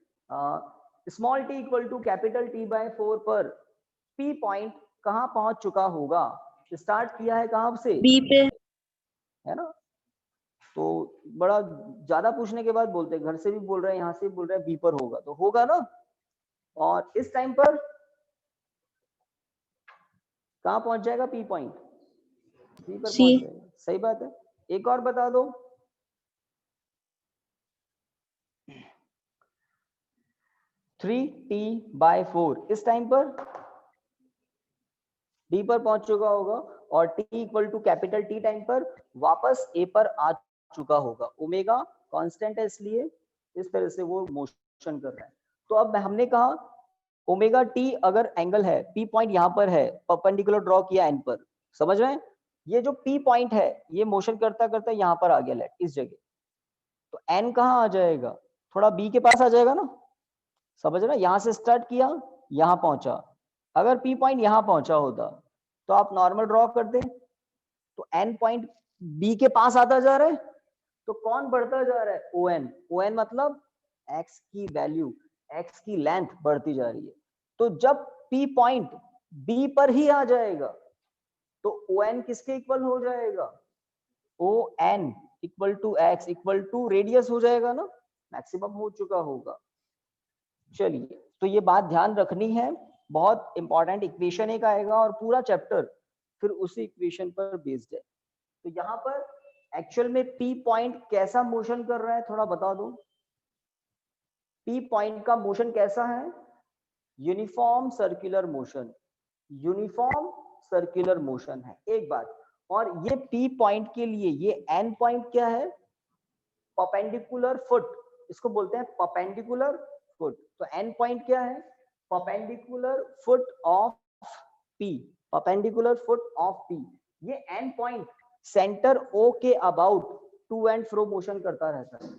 Small t equal to capital T by 4 पर P पॉइंट कहाँ पहुंच चुका होगा, स्टार्ट किया है कहाँ से, बी पे। है ना। तो बड़ा ज्यादा पूछने के बाद बोलते हैं, घर से भी बोल रहे हैं, यहाँ से भी बोल रहे हैं, बी पर होगा तो होगा ना। और इस टाइम पर कहाँ पहुंच जाएगा P पॉइंट, बी पर सी। पहुंच जाएगा, सही बात है। एक और बता दो, 3t बाय 4 इस टाइम पर डी पर पहुंच चुका होगा और t equal to capital T time पर वापस a पर आ चुका होगा, ओमेगा कांस्टेंट है इसलिए इस तरह से वो मोशन कर रहा है। तो अब हमने कहा ओमेगा t अगर एंगल है, P पॉइंट यहाँ पर है, परपेंडिकुलर ड्रॉ किया n पर, समझ रहे हैं, ये जो P पॉइंट है ये मोशन करता करता यहाँ पर आ गया लेट इस जगह, तो n कहाँ आ जाएगा, थोड़ा B के पास आ जाएगा ना, समझ रहे, यहां से स्टार्ट किया यहां पहुंचा, अगर P पॉइंट यहां पहुंचा होता तो आप नॉर्मल ड्रॉ कर दे, तो n पॉइंट B के पास आता जा रहा है, तो कौन बढ़ता जा रहा है, ON, ON मतलब x की वैल्यू, x की लेंथ बढ़ती जा रही है। तो जब P पॉइंट B पर ही आ जाएगा तो ON किसके इक्वल हो जाएगा, ON equal to x equal to radius हो जाएगा ना, मैक्सिमम हो चुका होगा। चलिए तो ये बात ध्यान रखनी है, बहुत इंपॉर्टेंट इक्वेशन एक आएगा और पूरा चैप्टर फिर उसी इक्वेशन पर बेस्ड है। तो यहाँ पर एक्चुअल में P पॉइंट कैसा मोशन कर रहा है थोड़ा बता दो, P पॉइंट का मोशन कैसा है, uniform circular motion, uniform circular motion है एक बात। और ये P पॉइंट के लिए ये N पॉइंट क्या है, परपेंडिकुलर फुट, इसको बोलते हैं परपेंडिकुलर फुट। तो N पॉइंट क्या है, perpendicular foot of P, perpendicular foot of P। ये N पॉइंट सेंटर O के about to and fro motion करता रहता है,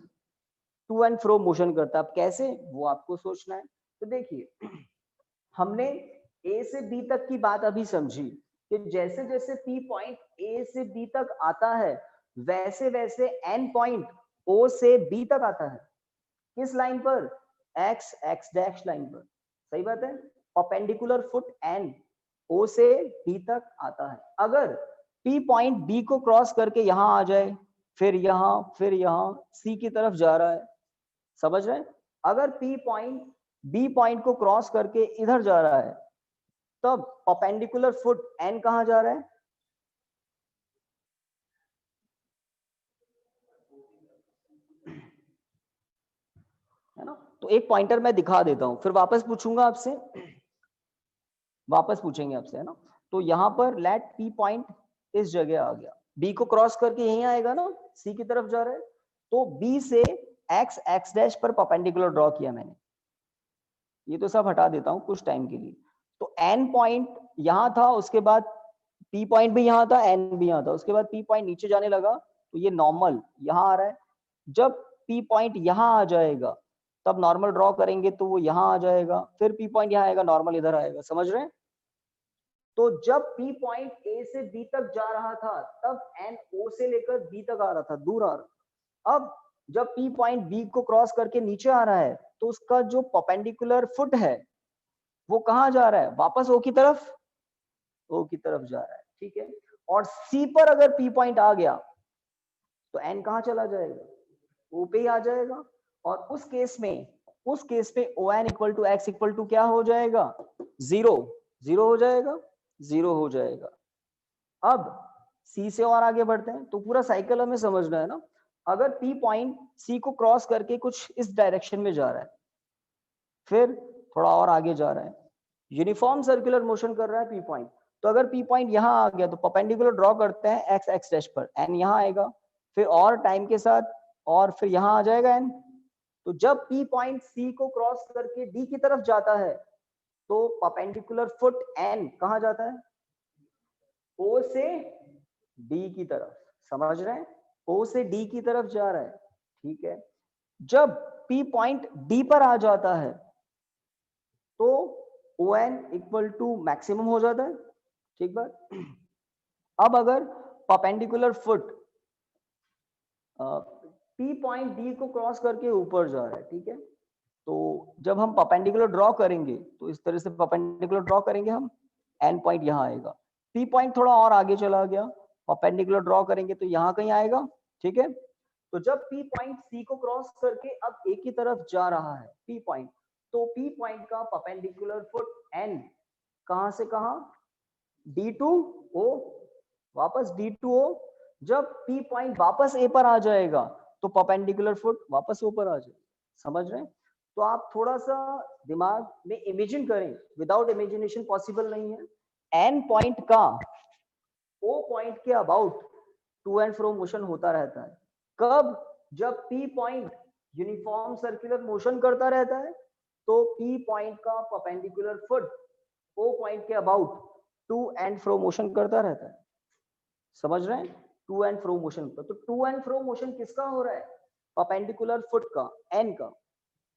टू एंड फ्रो मोशन करता है। अब कैसे वो आपको सोचना है। तो देखिए हमने A से B तक की बात अभी समझी कि जैसे जैसे P पॉइंट A से B तक आता है वैसे वैसे N पॉइंट O से B तक आता है, किस लाइन पर, x डैश लाइन पर, सही बात है, परपेंडिकुलर फुट N O से B तक आता है। अगर P पॉइंट B को क्रॉस करके यहां आ जाए, फिर यहां C की तरफ जा रहा है, समझ रहे हैं, अगर P पॉइंट B पॉइंट को क्रॉस करके इधर जा रहा है तब परपेंडिकुलर फुट N कहां जा रहा है, है ना। तो एक पॉइंटर मैं दिखा देता हूं फिर वापस पूछूंगा आपसे, वापस पूछेंगे आपसे, है ना। तो यहां पर लेट P पॉइंट इस जगह आ गया, B को क्रॉस करके यहीं आएगा ना, C की तरफ जा रहा है, तो B से x डैश पर परपेंडिकुलर ड्रॉ किया मैंने, ये तो सब हटा देता हूं कुछ टाइम के लिए। तो N पॉइंट यहां था, उसके बाद P पॉइंट भी यहां था, N भी यहां था, उसके बाद P पॉइंट नीचे जाने लगा तो ये नॉर्मल यहां आ रहा है। जब P पॉइंट यहां आ जाएगा तब नॉर्मल ड्रॉ करेंगे तो वो यहां आ जाएगा, फिर P पॉइंट यहां आएगा, नॉर्मल इधर आएगा, समझ रहे हैं। तो जब P पॉइंट A से B तक जा रहा था तब N O से लेकर B तक आ रहा था, दूर आ रहा। अब जब P पॉइंट B को क्रॉस करके नीचे आ रहा है तो उसका जो परपेंडिकुलर फुट है वो कहां जा रहा है, वापस O की तरफ, ओ की तरफ जा रहा है, ठीक है। और सी पर अगर पी पॉइंट आ गया तो एन कहाँ चला जाएगा, ओ पे ही आ जाएगा। और उस केस में O N equal to X equal to क्या हो जाएगा, जीरो, जीरो हो जाएगा, जीरो हो जाएगा। अब सी से और आगे बढ़ते हैं, तो पूरा साइकिल हमें समझना है ना। अगर पी पॉइंट सी को क्रॉस करके कुछ इस डायरेक्शन में जा रहा है, फिर थोड़ा और आगे जा रहा है, यूनिफॉर्म सर्कुलर मोशन कर रहा है पी पॉइंट, तो अगर पी पॉइंट यहाँ आ गया तो परपेंडिकुलर ड्रॉ करते हैं एक्स एक्स डैश पर, एन यहाँ आएगा, फिर और टाइम के साथ और फिर यहाँ आ जाएगा एन। तो जब पी पॉइंट सी को क्रॉस करके डी की तरफ जाता है तो परपेंडिकुलर फुट एन कहाँ जाता है, ओ से डी की तरफ, समझ रहे हैं, ओ से डी की तरफ जा रहा है, ठीक है। जब पी पॉइंट डी पर आ जाता है तो O N equal to maximum हो जाता है, ठीक बात। अब अगर perpendicular foot P point D को क्रॉस करके ऊपर जा रहा है, ठीक है, तो जब हम परपेंडिकुलर ड्रॉ करेंगे तो इस तरह से परपेंडिकुलर ड्रॉ करेंगे हम, एन पॉइंट यहाँ आएगा, पी पॉइंट थोड़ा और आगे चला गया, परपेंडिकुलर ड्रॉ करेंगे तो यहाँ कहीं आएगा, ठीक है। तो जब पी पॉइंट सी को क्रॉस करके अब ए की तरफ जा रहा है पी पॉइंट, तो पी पॉइंट का परपेंडिकुलर फुट एन कहां से कहां, डी टू ओ, वापस डी टू ओ। जब पी पॉइंट वापस ए पर आ जाएगा तो परपेंडिकुलर फुट वापस ओ पर आ जाएगा, समझ रहे हैं। तो आप थोड़ा सा दिमाग में इमेजिन करें, विदाउट इमेजिनेशन पॉसिबल नहीं है। एन पॉइंट का ओ पॉइंट के about to and fro motion होता रहता है, कब, जब P point uniform circular motion करता रहता है तो पी पॉइंट का परपेंडिकुलर फुट ओ पॉइंट के about to and fro motion करता रहता है, समझ रहे हैं, टू एंड फ्रो मोशन का। तो टू एंड फ्रो मोशन किसका हो रहा है, परपेंडिकुलर फुट का, एन का।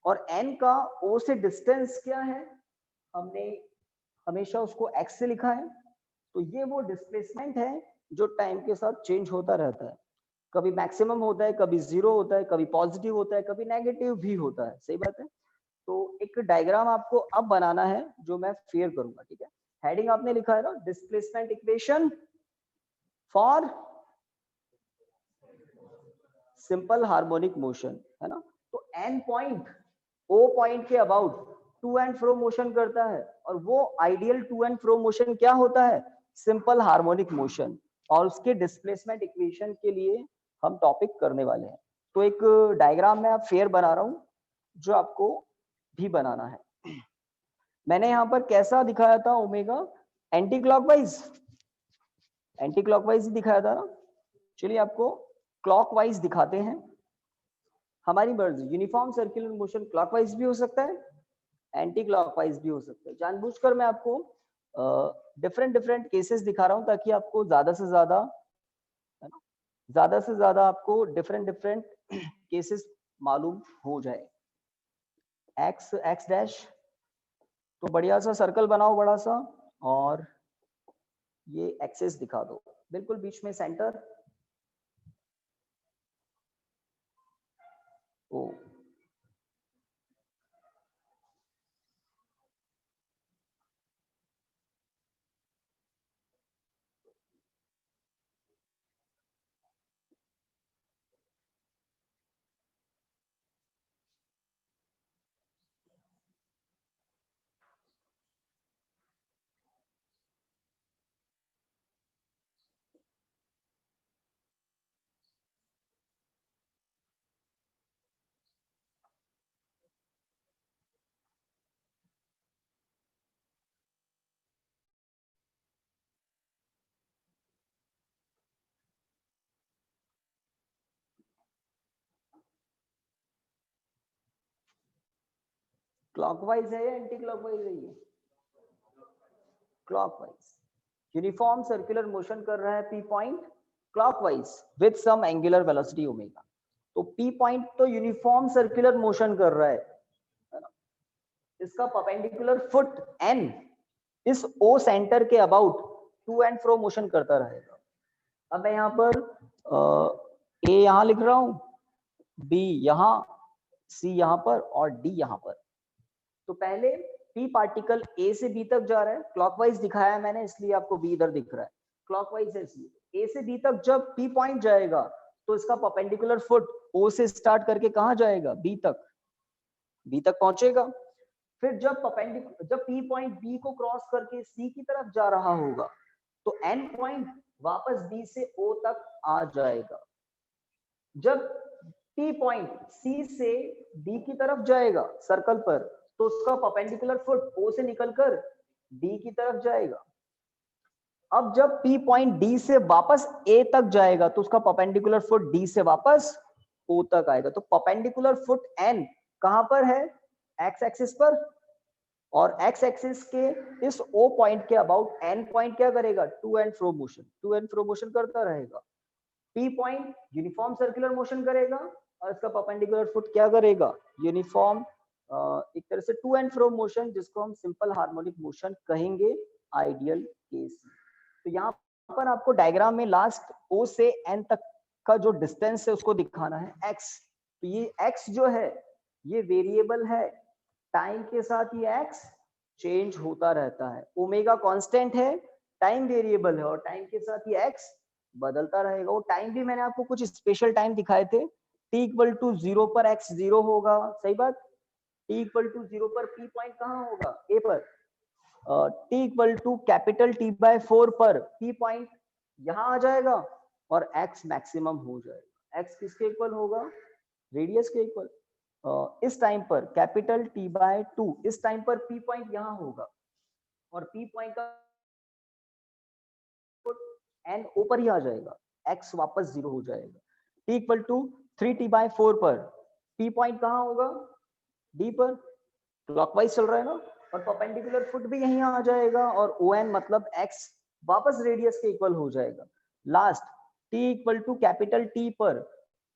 और एन का ओ से डिस्टेंस क्या है, हमने हमेशा उसको एक्स से लिखा है, तो ये वो डिस्प्लेसमेंट है जो टाइम के साथ चेंज होता रहता है, कभी मैक्सिमम होता है, कभी जीरो होता है, कभी पॉजिटिव होता है, कभी नेगेटिव भी होता है, सही बात है। तो एक डायग्राम आपको अब बनाना है जो मैं शेयर करूंगा, ठीक है। हेडिंग आपने लिखा है ना, displacement equation for simple harmonic motion, है ना। तो एन पॉइंट ओ पॉइंट के about to and fro motion करता है, और वो ideal to and fro motion क्या होता है, सिंपल हार्मोनिक मोशन। और उसके डिस्प्लेसमेंट इक्वेशन के लिए हम टॉपिक करने वाले हैं। तो एक डायग्राम में आप फेयर बना रहा हूं जो आपको भी बनाना है। मैंने यहां पर कैसा दिखाया था omega, anti clockwise, anti clockwise ही दिखाया था ना। चलिए आपको क्लॉकवाइज दिखाते हैं, हमारी मर्जी, यूनिफॉर्म सर्कुलर मोशन क्लॉकवाइज भी हो सकता है, एंटी क्लॉकवाइज भी हो सकता है। जानबूझकर मैं आपको डिफरेंट डिफरेंट केसेस दिखा रहा हूं ताकि आपको ज्यादा से ज्यादा, है ना, ज्यादा से ज्यादा आपको डिफरेंट डिफरेंट केसेस मालूम हो जाए। एक्स एक्स डैश, तो बढ़िया सा सर्कल बनाओ बड़ा सा, और ये एक्सेस दिखा दो बिल्कुल बीच में सेंटर ओ। क्लॉकवाइज है या एंटी क्लॉकवाइज है, ये क्लॉकवाइज। यूनिफॉर्म सर्कुलर मोशन कर रहा है P point clockwise with some angular velocity omega. तो पी पॉइंट तो यूनिफॉर्म सर्कुलर मोशन कर रहा है ना, इसका परपेंडिकुलर फुट एन इस ओ सेंटर के about to and fro motion करता रहेगा। अब मैं यहाँ पर ए यहाँ लिख रहा हूं, बी यहाँ, सी यहाँ पर और डी यहाँ पर। तो पहले P पार्टिकल A से B तक जा रहा है, क्लॉकवाइज दिखाया है मैंने इसलिए आपको B इधर दिख रहा है, क्लॉकवाइज है इसलिए। A से B तक जब P पॉइंट जाएगा तो इसका परपेंडिकुलर फुट O से स्टार्ट करके कहाँ जाएगा? B तक पहुंचेगा। फिर जब P पॉइंट B को क्रॉस करके C की तरफ जा रहा होगा तो N पॉइंट वापस B से O तक आ जाएगा। जब P पॉइंट C से D की तरफ जाएगा सर्कल पर तो उसका परपेंडिकुलर फुट O से निकलकर D की तरफ जाएगा। अब जब P पॉइंट D से वापस A तक जाएगा तो उसका परपेंडिकुलर फुट D से वापस O तक आएगा। तो परपेंडिकुलर फुट N कहां पर है? X एक्सिस पर, और X एक्सिस के इस O पॉइंट के अबाउट N पॉइंट क्या करेगा? टू एंड फ्रो मोशन करता रहेगा। P point uniform circular motion करेगा और इसका परपेंडिकुलर फुट क्या करेगा? यूनिफॉर्म एक तरह से टू एंड फ्रो मोशन, जिसको हम सिंपल हार्मोनिक मोशन कहेंगे आइडियल केस। तो यहाँ पर आपको डायग्राम में लास्ट O से N तक का जो डिस्टेंस है उसको दिखाना है x। तो ये x जो है ये वेरिएबल है, टाइम के साथ ये x चेंज होता रहता है। ओमेगा कांस्टेंट है, टाइम वेरिएबल है और टाइम के साथ ये x बदलता रहेगा। वो टाइम भी मैंने आपको कुछ स्पेशल टाइम दिखाए थे। t इक्वल टू 0 पर x 0 होगा, सही बात। t इक्वल टू 0 पर p पॉइंट कहाँ होगा? a पर। t equal to capital T by 4 पर p पॉइंट यहाँ आ जाएगा और x मैक्सिमम हो जाएगा। x किसके इक्वल होगा? रेडियस के इक्वल। इस टाइम पर कैपिटल T बाय 2, इस टाइम पर p पॉइंट यहाँ होगा और p पॉइंट का n ऊपर ही आ जाएगा, x वापस 0 हो जाएगा। t equal to 3t bye 4 पर p पॉइंट कहाँ होगा? d पर। क्लॉकवाइज चल रहा है ना, और परपेंडिकुलर फुट भी यहीं आ जाएगा और ON मतलब x वापस रेडियस के इक्वल हो जाएगा। Last t equal to capital T पर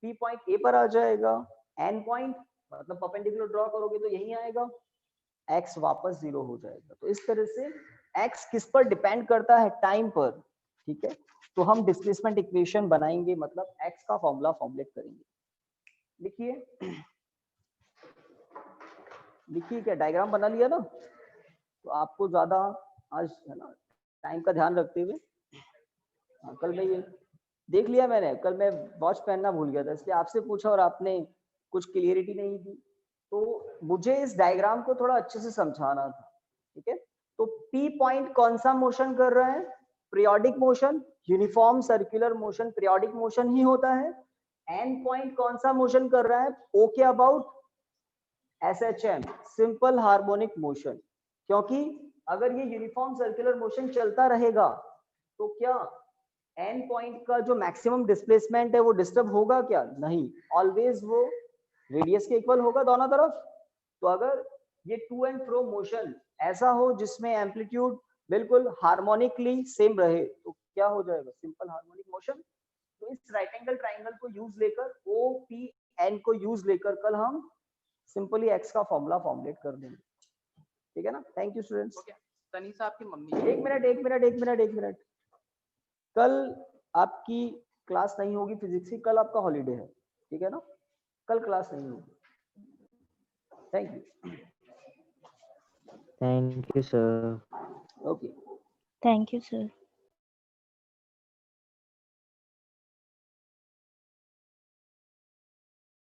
p पॉइंट A पर आ जाएगा, n पॉइंट मतलब परपेंडिकुलर ड्रॉ करोगे तो यहीं आएगा, x वापस 0 हो जाएगा। तो इस तरह से x किस पर डिपेंड करता है? टाइम पर, ठीक है। तो हम डिस्प्लेसमेंट इक्वेशन बनाएंगे, मतलब x का फॉर्मूला फॉर्मुलेट करेंगे। लिखिए क्या डायग्राम बना लिया ना, तो आपको ज्यादा आज है ना टाइम का ध्यान रखते हुए, कल मैं ये देख लिया मैंने, कल मैं वॉच पहनना भूल गया था इसलिए आपसे पूछा और आपने कुछ क्लियरिटी नहीं दी, तो मुझे इस डायग्राम को थोड़ा अच्छे से समझाना था, ठीक है। तो P पॉइंट कौन सा मोशन कर रहा है? Periodic motion, uniform circular motion periodic motion ही होता है। N पॉइंट कौन सा मोशन कर रहा है? O के about SHM, simple harmonic motion. क्योंकि अगर ये यूनिफॉर्म सर्कुलर मोशन चलता रहेगा तो क्या एन पॉइंट का जो मैक्सिमम डिस्प्लेसमेंट है वो डिस्टर्ब होगा क्या? नहीं, ऑलवेज वो रेडियस के इक्वल होगा दोनों तरफ। तो अगर ये टू एंड फ्रो मोशन ऐसा हो जिसमें एम्पलीट्यूड बिल्कुल हार्मोनिकली सेम रहे तो क्या हो जाएगा? Simple harmonic motion. तो इस राइट एंगल ट्राइंगल को यूज लेकर OPN को यूज लेकर कल हम सिंपली x का फॉर्मूला फॉर्मुलेट कर देंगे, ठीक है ना। Thank you students. तनीषा आपकी मम्मी एक मिनट, कल आपकी क्लास नहीं होगी फिजिक्स की, कल आपका हॉलीडे है, ठीक है ना, कल क्लास नहीं होगी। Thank you. Thank you, sir. Okay. Thank you, sir.